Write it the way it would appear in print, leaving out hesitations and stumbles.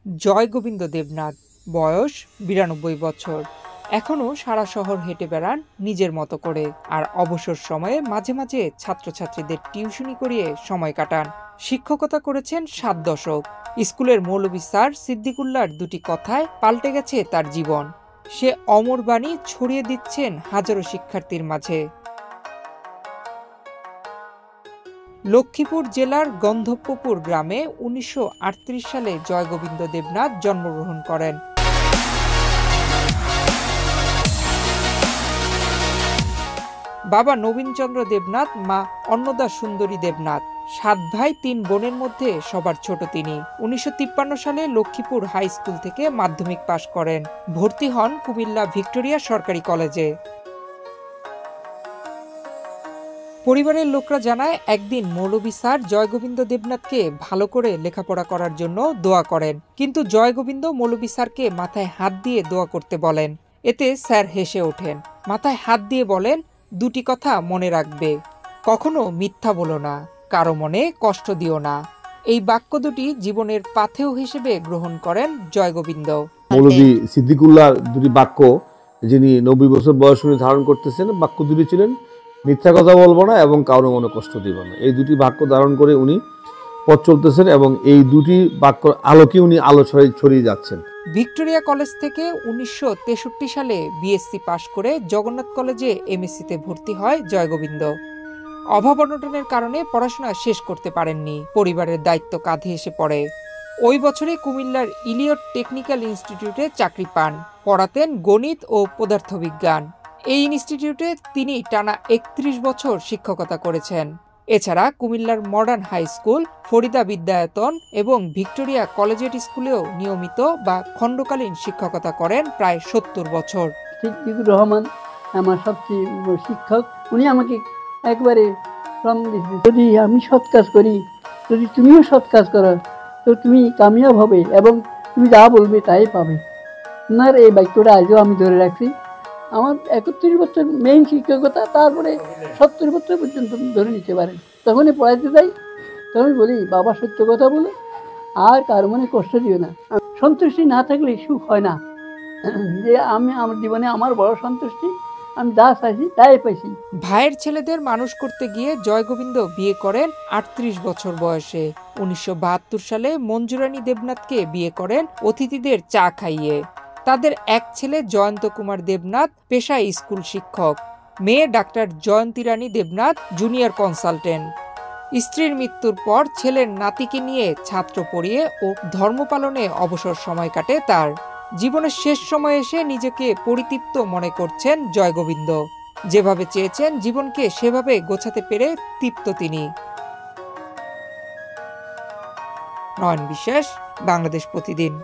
জয়গোবিন্দ দেবনাথ, বয়স ৯২ বছর। এখনও সারা শহর হেঁটে বেড়ান নিজের মতো করে, আর অবসর সময়ে মাঝে মাঝে ছাত্রছাত্রীদের টিউশনি করিয়ে সময় কাটান। শিক্ষকতা করেছেন ৭ দশক। স্কুলের মৌলভী স্যার সিদ্দিকুল্লাহর দুটি কথায় পাল্টে গেছে তার জীবন। সে অমর বাণী ছড়িয়ে দিচ্ছেন হাজারো শিক্ষার্থীর মাঝে। লক্ষ্মীপুর জেলার গন্ধর্বপুর গ্রামে ১৯৩৮ সালে জয়গোবিন্দ দেবনাথ জন্মগ্রহণ করেন। বাবা নবীনচন্দ্র দেবনাথ, মা অন্নদা সুন্দরী দেবনাথ। ৭ ভাই ৩ বোনের মধ্যে সবার ছোট তিনি। ১৯৫৩ সালে লক্ষ্মীপুর হাই স্কুল থেকে মাধ্যমিক পাশ করেন। ভর্তি হন কুমিল্লা ভিক্টোরিয়া সরকারি কলেজে। পরিবারের লোকরা জানায়, একদিন মৌলভী স্যার জয়গোবিন্দ দেবনাথকে ভালো করে লেখাপড়া করার জন্য দোয়া করেন, কিন্তু জয়গোবিন্দ মৌলভী স্যারকে মাথায় হাত দিয়ে দোয়া করতে বলেন। এতে স্যার হেসে ওঠেন, মাথায় হাত দিয়ে বলেন, দুটি কথা মনে রাখবে, কখনো মিথ্যা বলো না, কারো মনে কষ্ট দিও না। এই বাক্য দুটি জীবনের পাথেয় হিসেবে গ্রহণ করেন জয়গোবিন্দ। মৌলভী সিদ্দিকুল্লাহর দুটি বাক্য, যিনি ৯০ বছর বয়স উনি ধারণ করতেছেন, বাক্য দুটি ছিলেন, মিথ্যা কথা বলবো না এবং কারো মনে কষ্ট দিব না। এই দুটি বাক্য ধারণ করে উনি পথ চলতেছেন এবং এই দুটি বাক্য আলোকে উনি আলো ছড়িয়ে যাচ্ছেন। ভিক্টোরিয়া কলেজ থেকে ১৯৬৩ সালে বিএসসি পাশ করে জগন্নাথ কলেজে এমএসসিতে ভর্তি হয় জয়গোবিন্দ। অভাব অনটনের কারণে পড়াশোনা শেষ করতে পারেননি। পরিবারের দায়িত্ব কাঁধে এসে পড়ে। ওই বছরে কুমিল্লার ইলিয়ট টেকনিক্যাল ইনস্টিটিউটে চাকরি পান। পড়াতেন গণিত ও পদার্থবিজ্ঞান। এই ইনস্টিটিউটে তিনি টানা ৩১ বছর শিক্ষকতা করেছেন। এছাড়া কুমিল্লার modern high school, Farida Bidyayatan এবং ভিক্টোরিয়া কলেজিয়েট স্কুলেও নিয়মিত বা খণ্ডকালীন শিক্ষকতা করেন প্রায় ৭০ বছর। সিদ্দিকুর রহমান আমার সবচেয়ে শিক্ষক। উনি আমাকে একবারে যদি আমি সৎ কাজ করি, যদি তুমিও সৎ কাজ করো, তো তুমি কামিয়াব হবে এবং তুমি যা বলবে তাই পাবে। ওনার এই বাক্যটা আজও আমি ধরে রাখছি। আমার ৩১ বছর মেইন শিক্ষকতা, তারপরে ৭০ বছর পর্যন্ত ধরে নিতে পারেন। তখনই পড়াইতে যাই, তখন বলি, বাবা সত্য কথা বলো আর কারো মনে কষ্ট দিও না। সন্তুষ্টি না থাকলে সুখ হয় না। যে আমি আমার জীবনে আমার বড় সন্তুষ্টি, আমি যা চাইছি তাই পাইছি। ভাইয়ের ছেলেদের মানুষ করতে গিয়ে জয়গোবিন্দ বিয়ে করেন ৩৮ বছর বয়সে। ১৯৭২ সালে মঞ্জুরানী দেবনাথকে বিয়ে করেন অতিথিদের চা খাইয়ে। তাদের এক ছেলে জয়ন্ত কুমার দেবনাথ পেশায় স্কুল শিক্ষক, মেয়ে ডাক্তার জয়ন্তী রানী দেবনাথ জুনিয়র কনসালটেন্ট। স্ত্রীর মৃত্যুর পর ছেলের নাতিকে নিয়ে ছাত্র পড়িয়ে ও ধর্ম পালনে অবসর সময় কাটে তার। জীবনের শেষ সময়ে এসে নিজেকে পরিতৃপ্ত মনে করছেন জয়গোবিন্দ। যেভাবে চেয়েছেন জীবনকে সেভাবে গোছাতে পেরে তৃপ্ত তিনি। নয়ন বিশ্বাস, বাংলাদেশ প্রতিদিন।